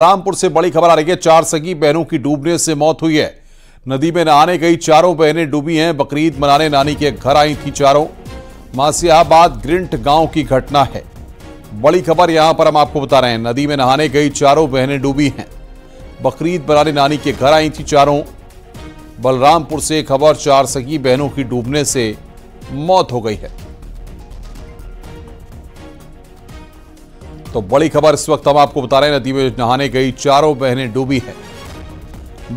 रामपुर से बड़ी खबर आ रही है। 4 सगी बहनों की डूबने से मौत हुई है। नदी में नहाने गई चारों बहनें डूबी हैं। बकरीद मनाने नानी के घर आई थी चारों। मासियाबाद ग्रिंट गांव की घटना है। बड़ी खबर यहां पर हम आपको बता रहे हैं। नदी में नहाने गई चारों बहनें डूबी हैं। बकरीद मनाने नानी के घर आई थी चारों। बलरामपुर से खबर, 4 सगी बहनों की डूबने से मौत हो गई है। तो बड़ी खबर इस वक्त हम आपको बता रहे हैं। नदी में नहाने गई चारों बहनें डूबी हैं।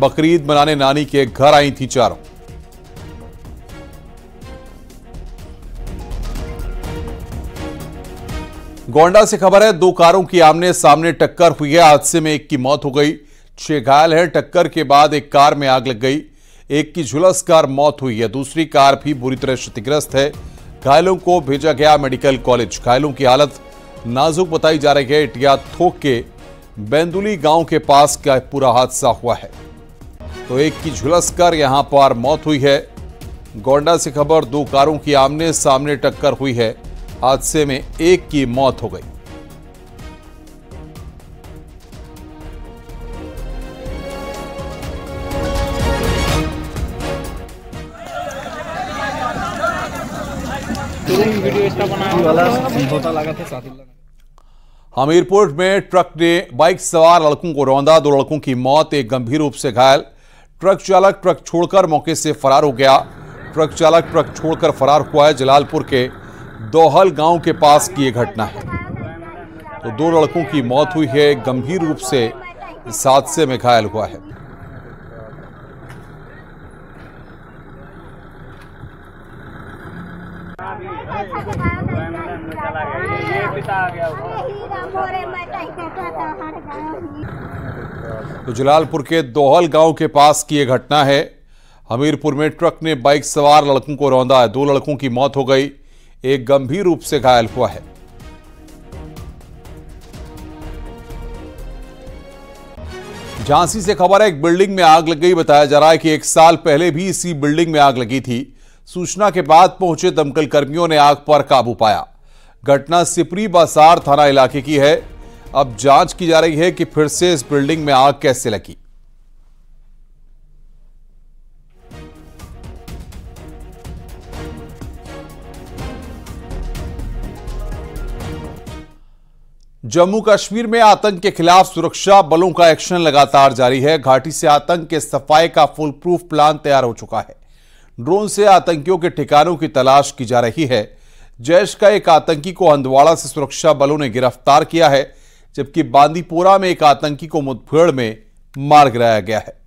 बकरीद मनाने नानी के घर आई थी चारों। गोंडा से खबर है। 2 कारों की आमने सामने टक्कर हुई है। हादसे में एक की मौत हो गई, 6 घायल हैं। टक्कर के बाद एक कार में आग लग गई। एक की झुलसकर मौत हुई है। दूसरी कार भी बुरी तरह क्षतिग्रस्त है। घायलों को भेजा गया मेडिकल कॉलेज। घायलों की हालत नाजुक बताई जा रही है। इटिया थोक के बेंदुली गांव के पास का पूरा हादसा हुआ है। तो एक की झुलसकर यहां पर मौत हुई है। गोंडा से खबर, 2 कारों की आमने सामने टक्कर हुई है। हादसे में एक की मौत हो गई। हमीरपुर में ट्रक ने बाइक सवार लड़कों को रौंदा। 2 लड़कों की मौत, एक गंभीर रूप से घायल। ट्रक चालक ट्रक छोड़कर मौके से फरार हो गया। ट्रक चालक ट्रक छोड़कर फरार हुआ है। जलालपुर के दोहल गांव के पास की यह घटना है। तो 2 लड़कों की मौत हुई है। गंभीर रूप से इस हादसे में घायल हुआ है। तो जलालपुर के दोहल गांव के पास की यह घटना है। हमीरपुर में ट्रक ने बाइक सवार लड़कों को रौंदा है। 2 लड़कों की मौत हो गई, एक गंभीर रूप से घायल हुआ है। झांसी से खबर है। एक बिल्डिंग में आग लग गई। बताया जा रहा है कि 1 साल पहले भी इसी बिल्डिंग में आग लगी थी। सूचना के बाद पहुंचे दमकल कर्मियों ने आग पर काबू पाया। घटना सिपरी बाजार थाना इलाके की है। अब जांच की जा रही है कि फिर से इस बिल्डिंग में आग कैसे लगी। जम्मू कश्मीर में आतंक के खिलाफ सुरक्षा बलों का एक्शन लगातार जारी है। घाटी से आतंक के सफाई का फुल प्रूफ प्लान तैयार हो चुका है। ड्रोन से आतंकियों के ठिकानों की तलाश की जा रही है। जैश का एक आतंकी को हंदवाड़ा से सुरक्षा बलों ने गिरफ्तार किया है, जबकि बांदीपोरा में एक आतंकी को मुठभेड़ में मार गिराया गया है।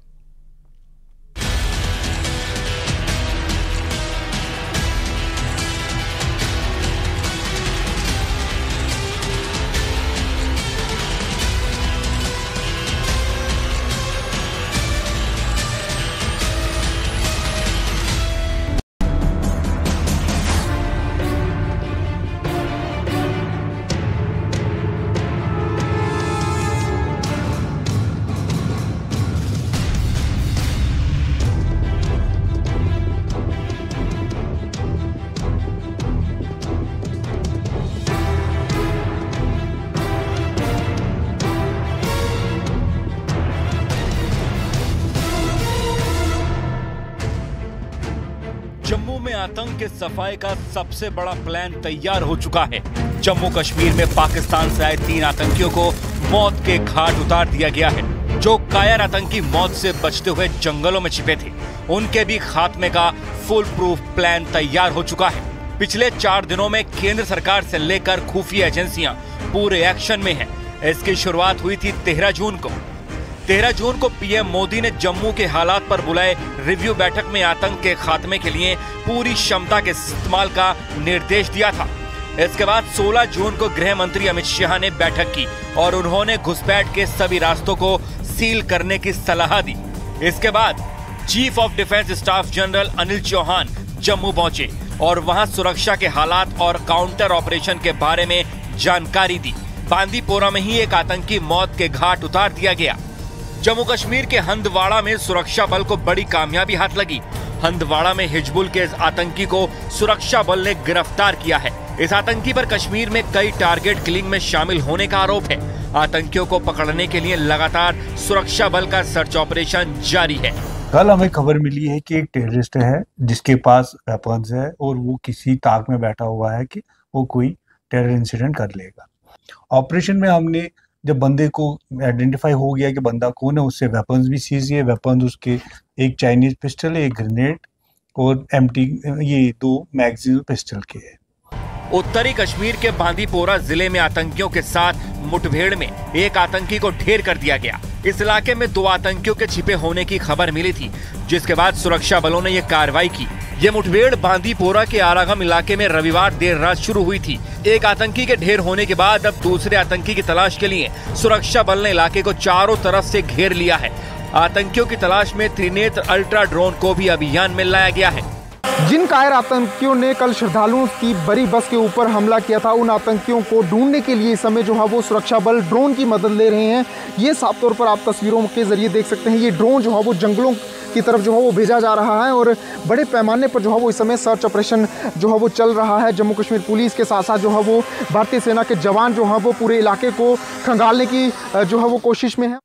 जम्मू में आतंक के सफाई का सबसे बड़ा प्लान तैयार हो चुका है। जम्मू कश्मीर में पाकिस्तान से आए 3 आतंकियों को मौत के घाट उतार दिया गया है। जो कायर आतंकी मौत से बचते हुए जंगलों में छिपे थे, उनके भी खात्मे का फुल प्रूफ प्लान तैयार हो चुका है। पिछले 4 दिनों में केंद्र सरकार से लेकर खुफिया एजेंसियां पूरे एक्शन में हैं। इसकी शुरुआत हुई थी 13 जून को। 13 जून को पीएम मोदी ने जम्मू के हालात पर बुलाए रिव्यू बैठक में आतंक के खात्मे के लिए पूरी क्षमता के इस्तेमाल का निर्देश दिया था। इसके बाद 16 जून को गृह मंत्री अमित शाह ने बैठक की और उन्होंने घुसपैठ के सभी रास्तों को सील करने की सलाह दी। इसके बाद chief of defence staff general Anil Chauhan Jammu पहुंचे और वहां सुरक्षा के हालात और काउंटर ऑपरेशन के बारे में जानकारी दी। बांदीपोरा में ही एक आतंकी मौत के घाट उतार दिया गया। जम्मू कश्मीर के हंदवाड़ा में सुरक्षा बल को बड़ी कामयाबी हाथ लगी। हंदवाड़ा में हिजबुल के इस आतंकी को सुरक्षा बल ने गिरफ्तार किया है। इस आतंकी पर कश्मीर में कई टारगेट किलिंग में शामिल होने का आरोप है। आतंकियों को पकड़ने के लिए लगातार सुरक्षा बल का सर्च ऑपरेशन जारी है। कल हमें खबर मिली है कि एक टेररिस्ट है जिसके पास वेपन्स है और वो किसी ताक में बैठा हुआ है कि वो कोई टेरर इंसिडेंट कर लेगा। ऑपरेशन में हमने जब बंदे को आइडेंटिफाई हो गया कि बंदा कौन है, उससे वेपन्स भी सीज किए। वेपन्स उसके एक चाइनीज पिस्टल, एक ग्रेनेड और एम्प्टी ये 2 मैगजीन पिस्टल के है। उत्तरी कश्मीर के बांदीपोरा जिले में आतंकियों के साथ मुठभेड़ में एक आतंकी को ढेर कर दिया गया। इस इलाके में 2 आतंकियों के छिपे होने की खबर मिली थी, जिसके बाद सुरक्षा बलों ने यह कार्रवाई की। ये मुठभेड़ बांदीपोरा के आरागम इलाके में रविवार देर रात शुरू हुई थी। एक आतंकी के ढेर होने के बाद अब दूसरे आतंकी की तलाश के लिए सुरक्षा बल ने इलाके को चारों तरफ से घेर लिया है। आतंकियों की तलाश में त्रिनेत्र अल्ट्रा ड्रोन को भी अभियान में लाया गया है। जिन कायर आतंकियों ने कल श्रद्धालुओं की बड़ी बस के ऊपर हमला किया था, उन आतंकियों को ढूंढने के लिए इस समय जो है वो सुरक्षा बल ड्रोन की मदद ले रहे हैं। ये साफ तौर पर आप तस्वीरों के जरिए देख सकते हैं। ये ड्रोन जो है वो जंगलों की तरफ जो है वो भेजा जा रहा है और बड़े पैमाने पर जो है वो इस समय सर्च ऑपरेशन जो है वो चल रहा है। जम्मू कश्मीर पुलिस के साथ साथ जो है वो भारतीय सेना के जवान जो है वो पूरे इलाके को खंगालने की जो है वो कोशिश में है।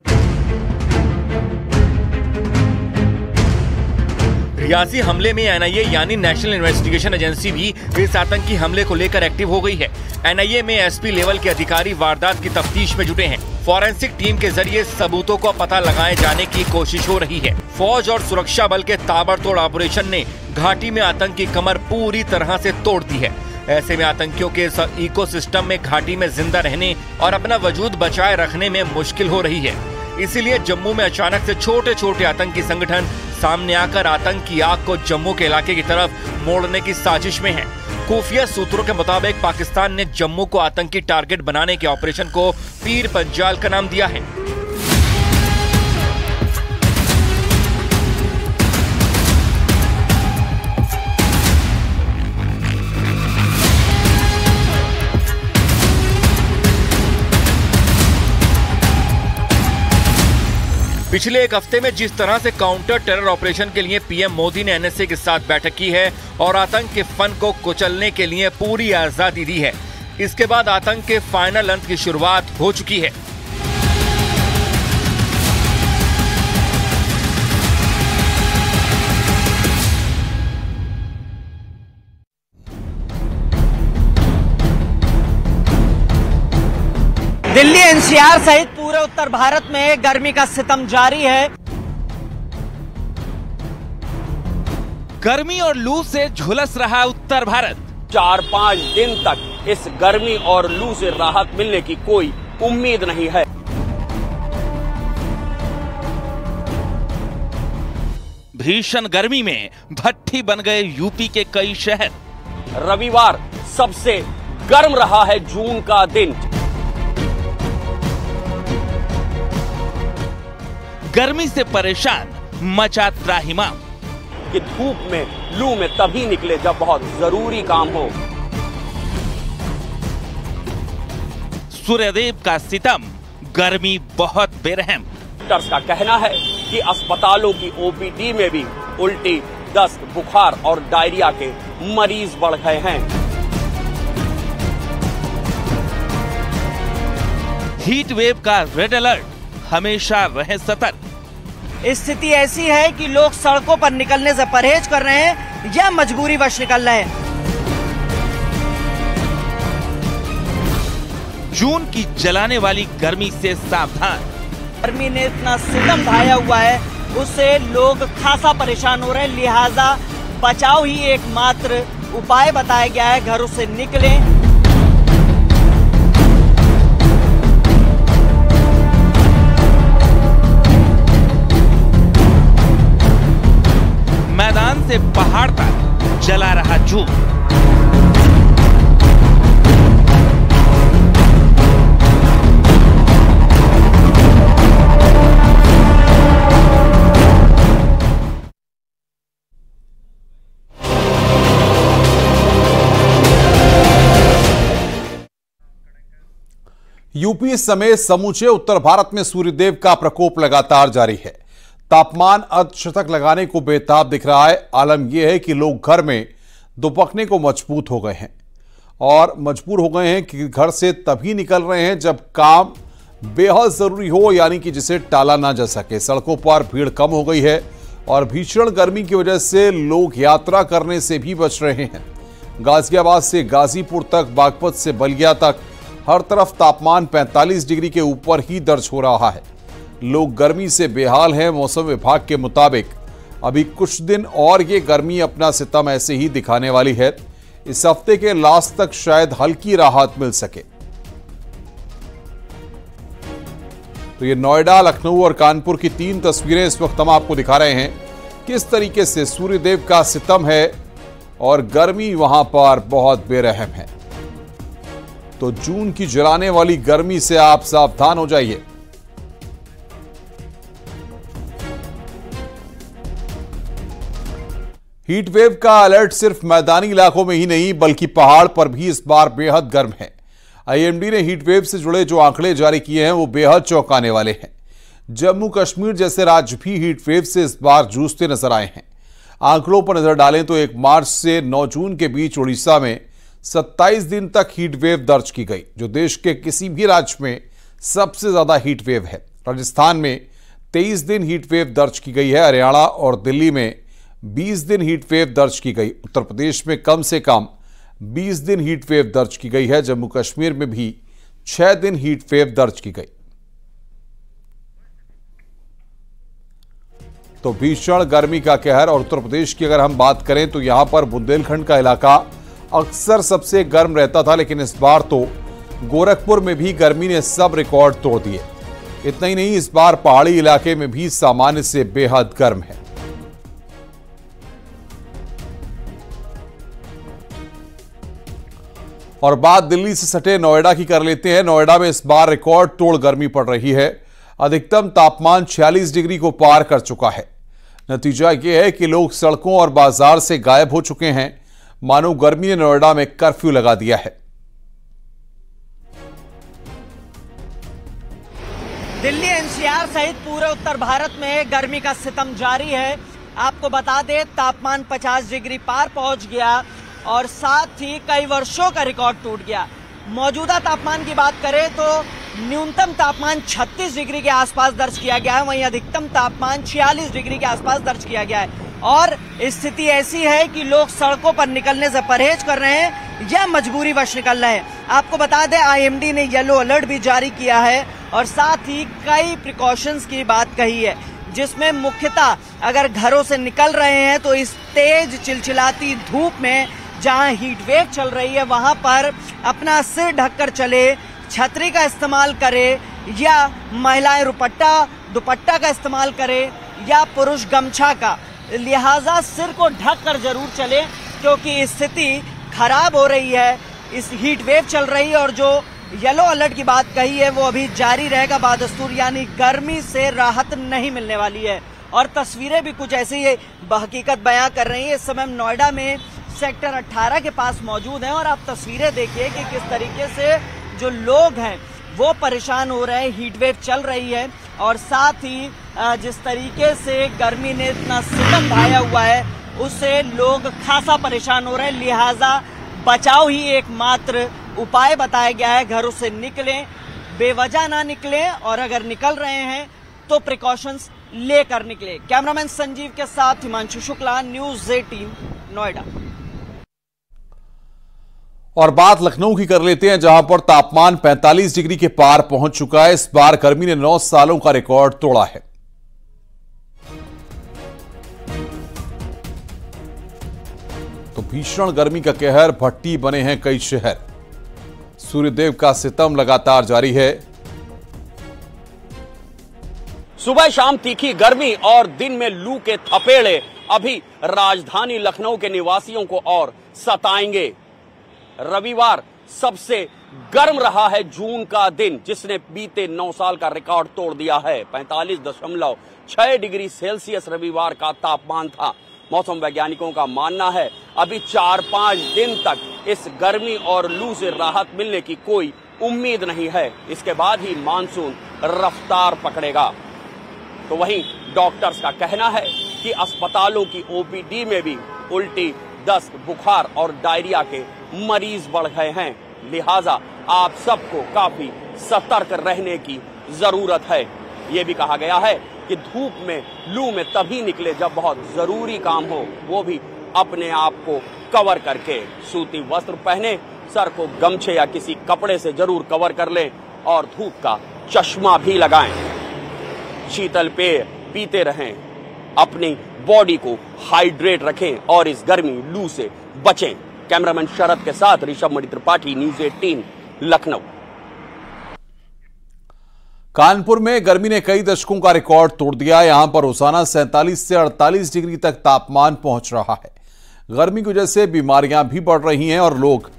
रियासी हमले में एनआईए यानी नेशनल इन्वेस्टिगेशन एजेंसी भी इस आतंकी हमले को लेकर एक्टिव हो गई है। एनआईए में एसपी लेवल के अधिकारी वारदात की तफ्तीश में जुटे हैं। फॉरेंसिक टीम के जरिए सबूतों को पता लगाए जाने की कोशिश हो रही है। फौज और सुरक्षा बल के ताबड़तोड़ ऑपरेशन ने घाटी में आतंक की कमर पूरी तरह से तोड़ दी है। ऐसे में आतंकियों के इकोसिस्टम में घाटी में जिंदा रहने और अपना वजूद बचाए रखने में मुश्किल हो रही है। इसीलिए जम्मू में अचानक से छोटे छोटे आतंकी संगठन सामने आकर आतंक की आग को जम्मू के इलाके की तरफ मोड़ने की साजिश में है। खुफिया सूत्रों के मुताबिक पाकिस्तान ने जम्मू को आतंकी टारगेट बनाने के ऑपरेशन को पीर पंजाल का नाम दिया है। पिछले एक हफ्ते में जिस तरह से काउंटर टेरर ऑपरेशन के लिए पीएम मोदी ने एनएसए के साथ बैठक की है और आतंक के फन को कुचलने के लिए पूरी आजादी दी है, इसके बाद आतंक के फाइनल अंत की शुरुआत हो चुकी है। दिल्ली एनसीआर सहित पूरे उत्तर भारत में गर्मी का सितम जारी है। गर्मी और लू से झुलस रहा उत्तर भारत। 4-5 दिन तक इस गर्मी और लू से राहत मिलने की कोई उम्मीद नहीं है। भीषण गर्मी में भट्ठी बन गए यूपी के कई शहर। रविवार सबसे गर्म रहा है जून का दिन। गर्मी से परेशान मचा त्राहिमाम कि धूप में लू में तभी निकले जब बहुत जरूरी काम हो। सूर्यदेव का सितम, गर्मी बहुत बेरहम। डॉक्टर्स का कहना है कि अस्पतालों की ओपीडी में भी उल्टी, दस्त, बुखार और डायरिया के मरीज बढ़ गए हैं। हीट वेव का रेड अलर्ट, हमेशा रहे सतर्क। स्थिति ऐसी है कि लोग सड़कों पर निकलने से परहेज कर रहे हैं या मजबूरीवश निकल रहे हैं। जून की जलाने वाली गर्मी से सावधान। गर्मी ने इतना सितम ढाया हुआ है, उससे लोग खासा परेशान हो रहे हैं। लिहाजा बचाव ही एकमात्र उपाय बताया गया है। घरों से निकलें। मैदान से पहाड़ तक जला रहा जून। यूपी समेत समूचे उत्तर भारत में सूर्यदेव का प्रकोप लगातार जारी है। तापमान अर्धशतक लगाने को बेताब दिख रहा है। आलम यह है कि लोग घर में दुपकने को मजबूत हो गए हैं और मजबूर हो गए हैं कि घर से तभी निकल रहे हैं जब काम बेहद जरूरी हो, यानी कि जिसे टाला ना जा सके। सड़कों पर भीड़ कम हो गई है और भीषण गर्मी की वजह से लोग यात्रा करने से भी बच रहे हैं। गाजियाबाद से गाजीपुर तक, बागपत से बलिया तक हर तरफ तापमान 45 डिग्री के ऊपर ही दर्ज हो रहा है। लोग गर्मी से बेहाल हैं। मौसम विभाग के मुताबिक अभी कुछ दिन और ये गर्मी अपना सितम ऐसे ही दिखाने वाली है। इस हफ्ते के लास्ट तक शायद हल्की राहत मिल सके। तो ये नोएडा, लखनऊ और कानपुर की 3 तस्वीरें इस वक्त हम आपको दिखा रहे हैं, किस तरीके से सूर्यदेव का सितम है और गर्मी वहां पर बहुत बेरहम है। तो जून की जलाने वाली गर्मी से आप सावधान हो जाइए। हीट वेव का अलर्ट सिर्फ मैदानी इलाकों में ही नहीं बल्कि पहाड़ पर भी इस बार बेहद गर्म है। आईएमडी ने हीट वेव से जुड़े जो आंकड़े जारी किए हैं वो बेहद चौंकाने वाले हैं। जम्मू कश्मीर जैसे राज्य भी हीट वेव से इस बार जूझते नजर आए हैं। आंकड़ों पर नजर डालें तो 1 मार्च से 9 जून के बीच उड़ीसा में 27 दिन तक हीट वेव दर्ज की गई, जो देश के किसी भी राज्य में सबसे ज्यादा हीट वेव है। राजस्थान में 23 दिन हीट वेव दर्ज की गई है। हरियाणा और दिल्ली में 20 दिन हीट वेव दर्ज की गई। उत्तर प्रदेश में कम से कम 20 दिन हीट वेव दर्ज की गई है। जम्मू कश्मीर में भी 6 दिन हीट वेव दर्ज की गई। तो भीषण गर्मी का कहर। और उत्तर प्रदेश की अगर हम बात करें तो यहां पर बुंदेलखंड का इलाका अक्सर सबसे गर्म रहता था, लेकिन इस बार तो गोरखपुर में भी गर्मी ने सब रिकॉर्ड तोड़ दिए। इतना ही नहीं, इस बार पहाड़ी इलाके में भी सामान्य से बेहद गर्म है। और बात दिल्ली से सटे नोएडा की कर लेते हैं। नोएडा में इस बार रिकॉर्ड तोड़ गर्मी पड़ रही है। अधिकतम तापमान 46 डिग्री को पार कर चुका है। नतीजा यह है कि लोग सड़कों और बाजार से गायब हो चुके हैं, मानो गर्मी ने नोएडा में कर्फ्यू लगा दिया है। दिल्ली एनसीआर सहित पूरे उत्तर भारत में गर्मी का सितम जारी है। आपको बता दें, तापमान 50 डिग्री पार पहुंच गया और साथ ही कई वर्षों का रिकॉर्ड टूट गया। मौजूदा तापमान की बात करें तो न्यूनतम तापमान 36 डिग्री के आसपास दर्ज किया गया है, वहीं अधिकतम तापमान 46 डिग्री के आसपास दर्ज किया गया है। और स्थिति ऐसी है कि लोग सड़कों पर निकलने से परहेज कर रहे हैं या मजबूरीवश निकल रहे हैं। आपको बता दें, आईएमडी ने येलो अलर्ट भी जारी किया है और साथ ही कई प्रिकॉशंस की बात कही है, जिसमें मुख्यतः अगर घरों से निकल रहे हैं तो इस तेज चिलचिलाती धूप में जहां हीट वेव चल रही है वहां पर अपना सिर ढककर चले, छतरी का इस्तेमाल करे या महिलाएं दुपट्टा का इस्तेमाल करे या पुरुष गमछा का। लिहाजा सिर को ढक कर जरूर चले, क्योंकि स्थिति खराब हो रही है। इस हीट वेव चल रही है और जो येलो अलर्ट की बात कही है वो अभी जारी रहेगा बादस्तूर, यानी गर्मी से राहत नहीं मिलने वाली है। और तस्वीरें भी कुछ ऐसी ही हकीकत बयां कर रही है। इस समय नोएडा में सेक्टर 18 के पास मौजूद हैं और आप तस्वीरें देखिए कि किस तरीके से जो लोग हैं वो परेशान हो रहे हैं। हीट वेव चल रही है और साथ ही जिस तरीके से गर्मी ने इतना सितम ढाया हुआ है उससे लोग खासा परेशान हो रहे हैं। लिहाजा बचाव ही एकमात्र उपाय बताया गया है। घरों से निकलें, बेवजह ना निकलें और अगर निकल रहे हैं तो प्रिकॉशंस लेकर निकले। कैमरामैन संजीव के साथ हिमांशु शुक्ला, न्यूज़ 18 नोएडा। और बात लखनऊ की कर लेते हैं, जहां पर तापमान 45 डिग्री के पार पहुंच चुका है। इस बार गर्मी ने 9 सालों का रिकॉर्ड तोड़ा है। तो भीषण गर्मी का कहर, भट्टी बने हैं कई शहर। सूर्यदेव का सितम लगातार जारी है। सुबह शाम तीखी गर्मी और दिन में लू के थपेड़े अभी राजधानी लखनऊ के निवासियों को और सताएंगे। रविवार सबसे गर्म रहा है जून का दिन, जिसने बीते 9 साल का रिकॉर्ड तोड़ दिया है। 45.6 डिग्री सेल्सियस रविवार का तापमान था। मौसम वैज्ञानिकों का मानना है अभी 4-5 दिन तक इस गर्मी और लू से राहत मिलने की कोई उम्मीद नहीं है। इसके बाद ही मानसून रफ्तार पकड़ेगा। तो वहीं डॉक्टर्स का कहना है कि अस्पतालों की ओपीडी में भी उल्टी, दस्त, बुखार और डायरिया के मरीज बढ़ गए हैं। लिहाजा आप सबको काफी सतर्क रहने की जरूरत है। ये भी कहा गया है कि धूप में, लू में तभी निकले जब बहुत जरूरी काम हो, वो भी अपने आप को कवर करके। सूती वस्त्र पहने, सर को गमछे या किसी कपड़े से जरूर कवर कर लें और धूप का चश्मा भी लगाएं। शीतल पेय पीते रहें, अपनी बॉडी को हाइड्रेट रखें और इस गर्मी लू से बचें। कैमरामैन शरद के साथ ऋषभ मणि त्रिपाठी, न्यूज़ 18 लखनऊ। कानपुर में गर्मी ने कई दशकों का रिकॉर्ड तोड़ दिया। यहां पर रोजाना 47 से 48 डिग्री तक तापमान पहुंच रहा है। गर्मी की वजह से बीमारियां भी बढ़ रही हैं और लोग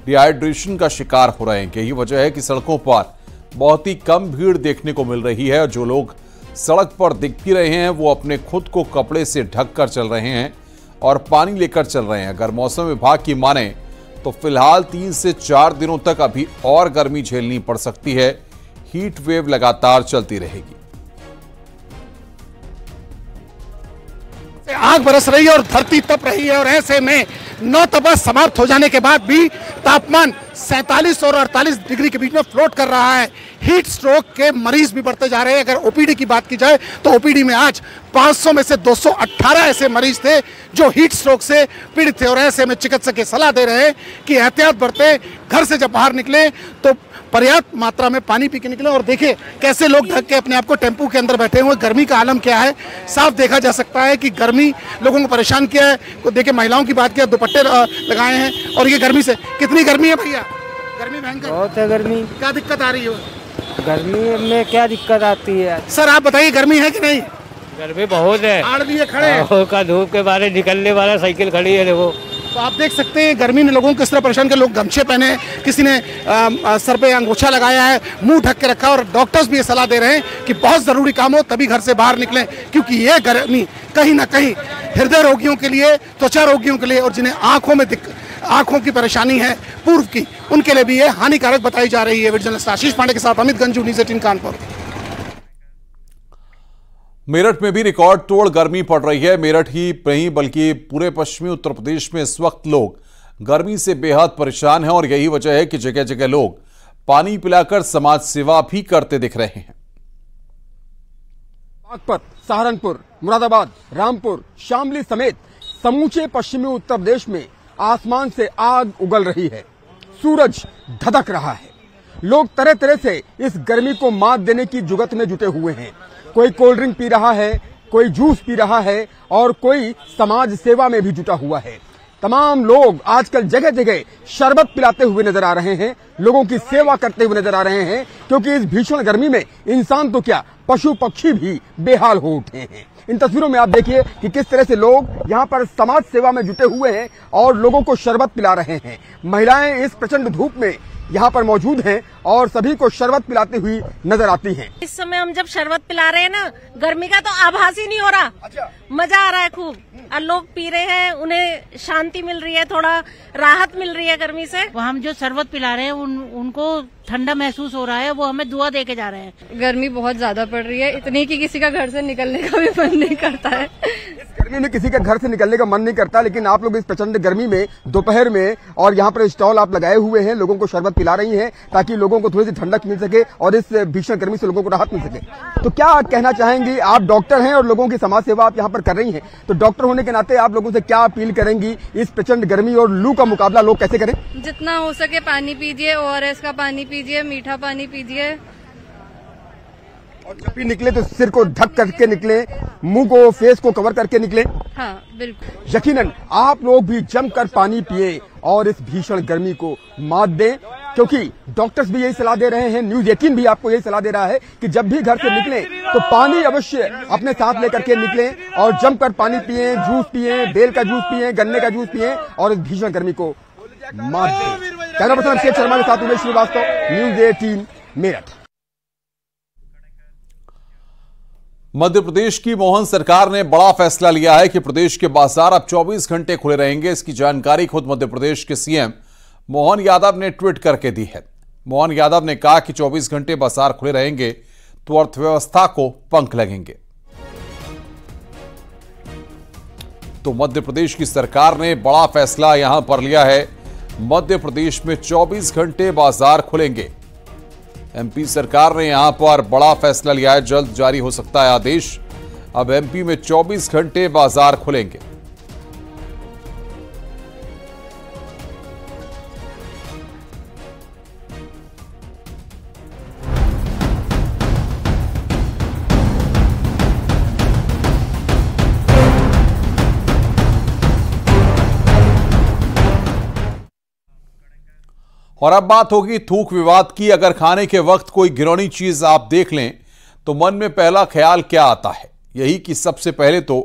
डिहाइड्रेशन का शिकार हो रहे हैं। यही वजह है कि सड़कों पर बहुत ही कम भीड़ देखने को मिल रही है और जो लोग सड़क पर दिख भी रहे हैं वो अपने खुद को कपड़े से ढक कर चल रहे हैं और पानी लेकर चल रहे हैं। अगर मौसम विभाग की माने तो फिलहाल 3 से 4 दिनों तक अभी और गर्मी झेलनी पड़ सकती है। हीट वेव लगातार चलती रहेगी। आग बरस रही है और धरती तप रही है और ऐसे में 9 तपस समाप्त हो जाने के बाद भी तापमान 47 और 48 डिग्री के बीच में फ्लोट कर रहा है। हीट स्ट्रोक के मरीज भी बढ़ते जा रहे हैं। अगर ओपीडी की बात की जाए तो ओपीडी में आज 500 में से 218 ऐसे मरीज थे जो हीट स्ट्रोक से पीड़ित थे और ऐसे में चिकित्सक सलाह दे रहे हैं कि एहतियात बरतें, घर से जब बाहर निकले तो पर्याप्त मात्रा में पानी पी के निकले। और देखिए कैसे लोग ढक के अपने आप को टेम्पू के अंदर बैठे हुए। गर्मी का आलम क्या है साफ देखा जा सकता है कि गर्मी लोगों को परेशान किया है। तो देखिए महिलाओं की बात किया, दुपट्टे लगाए हैं और ये गर्मी से, कितनी गर्मी है भैया? गर्मी भयंकर बहुत है। गर्मी क्या दिक्कत आ रही है? गर्मी में क्या दिक्कत आती है सर आप बताइए, गर्मी है कि नहीं? गर्मी बहुत है। आड़ भी है, खड़े का धूप के बारे निकलने वाला साइकिल खड़ी है देखो। तो आप देख सकते हैं गर्मी ने लोगों को किस तरह परेशान किया। लोग गमछे पहने, किसी ने सर पे अंगोछा लगाया है, मुंह ढक के रखा और डॉक्टर्स भी ये सलाह दे रहे हैं कि बहुत जरूरी काम हो तभी घर से बाहर निकलें, क्योंकि ये गर्मी कहीं ना कहीं हृदय रोगियों के लिए, त्वचा रोगियों के लिए और जिन्हें आंखों की परेशानी है पूर्व की, उनके लिए भी ये हानिकारक बताई जा रही है। विजिलेंस आशीष पांडे के साथ अमित गंजू, न्यूज़ 18 कानपुर। मेरठ में भी रिकॉर्ड तोड़ गर्मी पड़ रही है। मेरठ ही नहीं बल्कि पूरे पश्चिमी उत्तर प्रदेश में इस वक्त लोग गर्मी से बेहद परेशान हैं और यही वजह है कि जगह जगह लोग पानी पिलाकर समाज सेवा भी करते दिख रहे हैं। बागपत, सहारनपुर, मुरादाबाद, रामपुर, शामली समेत समूचे पश्चिमी उत्तर प्रदेश में आसमान से आग उगल रही है। सूरज धधक रहा है। लोग तरह तरह से इस गर्मी को मात देने की जुगत में जुटे हुए हैं। कोई कोल्ड ड्रिंक पी रहा है, कोई जूस पी रहा है और कोई समाज सेवा में भी जुटा हुआ है। तमाम लोग आजकल जगह जगह शरबत पिलाते हुए नजर आ रहे हैं, लोगों की सेवा करते हुए नजर आ रहे हैं, क्योंकि इस भीषण गर्मी में इंसान तो क्या पशु पक्षी भी बेहाल हो उठे हैं। इन तस्वीरों में आप देखिए कि किस तरह से लोग यहाँ पर समाज सेवा में जुटे हुए हैं और लोगों को शरबत पिला रहे हैं। महिलाएं इस प्रचंड धूप में यहाँ पर मौजूद हैं और सभी को शरबत पिलाती हुई नजर आती हैं। इस समय हम जब शरबत पिला रहे हैं ना, गर्मी का तो आभास ही नहीं हो रहा। अच्छा। मजा आ रहा है खूब और लोग पी रहे हैं, उन्हें शांति मिल रही है, थोड़ा राहत मिल रही है गर्मी से। हम जो शरबत पिला रहे हैं उनको ठंडा महसूस हो रहा है, वो हमें दुआ दे के जा रहे हैं। गर्मी बहुत ज्यादा पड़ रही है, इतनी कि किसी का घर से निकलने का भी मन नहीं करता है। इस गर्मी में किसी का घर से निकलने का मन नहीं करता, लेकिन आप लोग इस प्रचंड गर्मी में दोपहर में और यहाँ पर स्टॉल आप लगाए हुए हैं, लोगों को शरबत पिला रही हैं ताकि लोगों को थोड़ी सी ठंडक मिल सके और इस भीषण गर्मी से लोगों को राहत मिल सके। तो क्या कहना चाहेंगी? आप डॉक्टर हैं और लोगों की समाज सेवा आप यहाँ पर कर रही हैं, तो डॉक्टर होने के नाते आप लोगों से क्या अपील करेंगी? इस प्रचंड गर्मी और लू का मुकाबला लोग कैसे करें? जितना हो सके पानी पीजिए, ORS का पानी पीजिए, मीठा पानी पीजिए। और जब भी निकले तो सिर को ढक करके निकले, मुंह को, फेस को कवर करके निकले। हाँ बिल्कुल। यकीनन आप लोग भी जमकर पानी पिए और इस भीषण गर्मी को मात दें, क्योंकि डॉक्टर्स भी यही सलाह दे रहे हैं। न्यूज़ 18 भी आपको यही सलाह दे रहा है कि जब भी घर से निकलें तो पानी अवश्य अपने साथ लेकर के निकलें और जमकर पानी पिए, जूस पिए, बेल का जूस पिए, गन्ने का जूस पिए और इस भीषण गर्मी को मात दें। कैमरा पर्सन अभिषेक शर्मा के साथ उमेश श्रीवास्तव, न्यूज़ 18 मेरठ। मध्य प्रदेश की मोहन सरकार ने बड़ा फैसला लिया है कि प्रदेश के बाजार अब 24 घंटे खुले रहेंगे। इसकी जानकारी खुद मध्य प्रदेश के सीएम मोहन यादव ने ट्वीट करके दी है। मोहन यादव ने कहा कि 24 घंटे बाजार खुले रहेंगे तो अर्थव्यवस्था को पंख लगेंगे। तो मध्य प्रदेश की सरकार ने बड़ा फैसला यहां पर लिया है। मध्य प्रदेश में 24 घंटे बाजार खुलेंगे। एमपी सरकार ने यहां पर बड़ा फैसला लिया है, जल्द जारी हो सकता है आदेश। अब एमपी में 24 घंटे बाजार खुलेंगे। और अब बात होगी थूक विवाद की। अगर खाने के वक्त कोई घिनौनी चीज आप देख लें तो मन में पहला ख्याल क्या आता है? यही कि सबसे पहले तो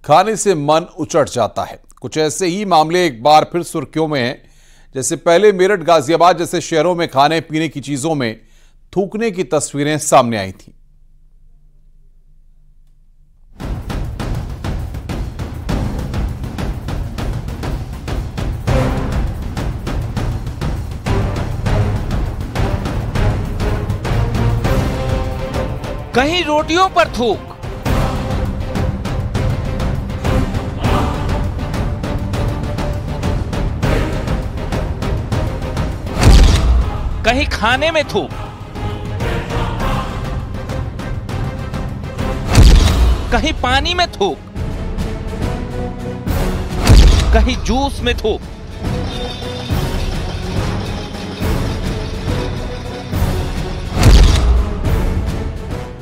खाने से मन उचट जाता है। कुछ ऐसे ही मामले एक बार फिर सुर्खियों में हैं। जैसे पहले मेरठ, गाजियाबाद जैसे शहरों में खाने पीने की चीजों में थूकने की तस्वीरें सामने आई थी। कहीं रोटियों पर थूक, कहीं खाने में थूक, कहीं पानी में थूक, कहीं जूस में थूक।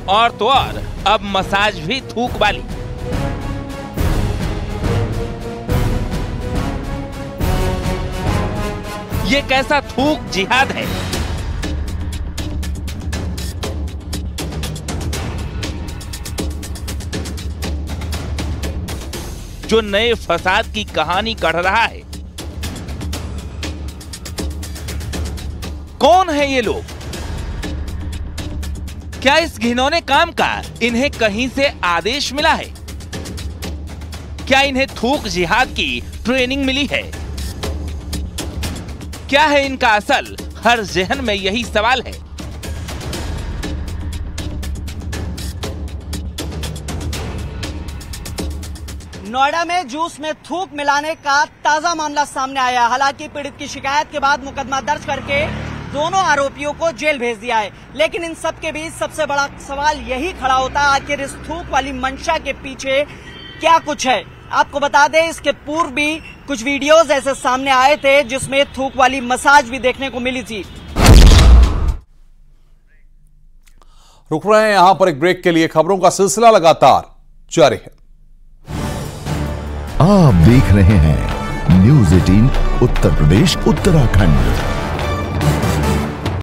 और तो और अब मसाज भी थूक वाली। ये कैसा थूक जिहाद है? जो नए फसाद की कहानी गढ़ रहा है। कौन है ये लोग? क्या इस घिनौने काम का इन्हें कहीं से आदेश मिला है? क्या इन्हें थूक जिहाद की ट्रेनिंग मिली है? क्या है इनका असल? हर जहन में यही सवाल है। नोएडा में जूस में थूक मिलाने का ताजा मामला सामने आया। हालांकि पीड़ित की शिकायत के बाद मुकदमा दर्ज करके दोनों आरोपियों को जेल भेज दिया है। लेकिन इन सब के बीच सबसे बड़ा सवाल यही खड़ा होता है, आखिर इस थूक वाली मंशा के पीछे क्या कुछ है। आपको बता दें, इसके पूर्व भी कुछ वीडियोस ऐसे सामने आए थे जिसमें थूक वाली मसाज भी देखने को मिली थी। रुक रहे हैं यहां पर एक ब्रेक के लिए। खबरों का सिलसिला लगातार जारी है। आप देख रहे हैं न्यूज़ 18 उत्तर प्रदेश उत्तराखंड।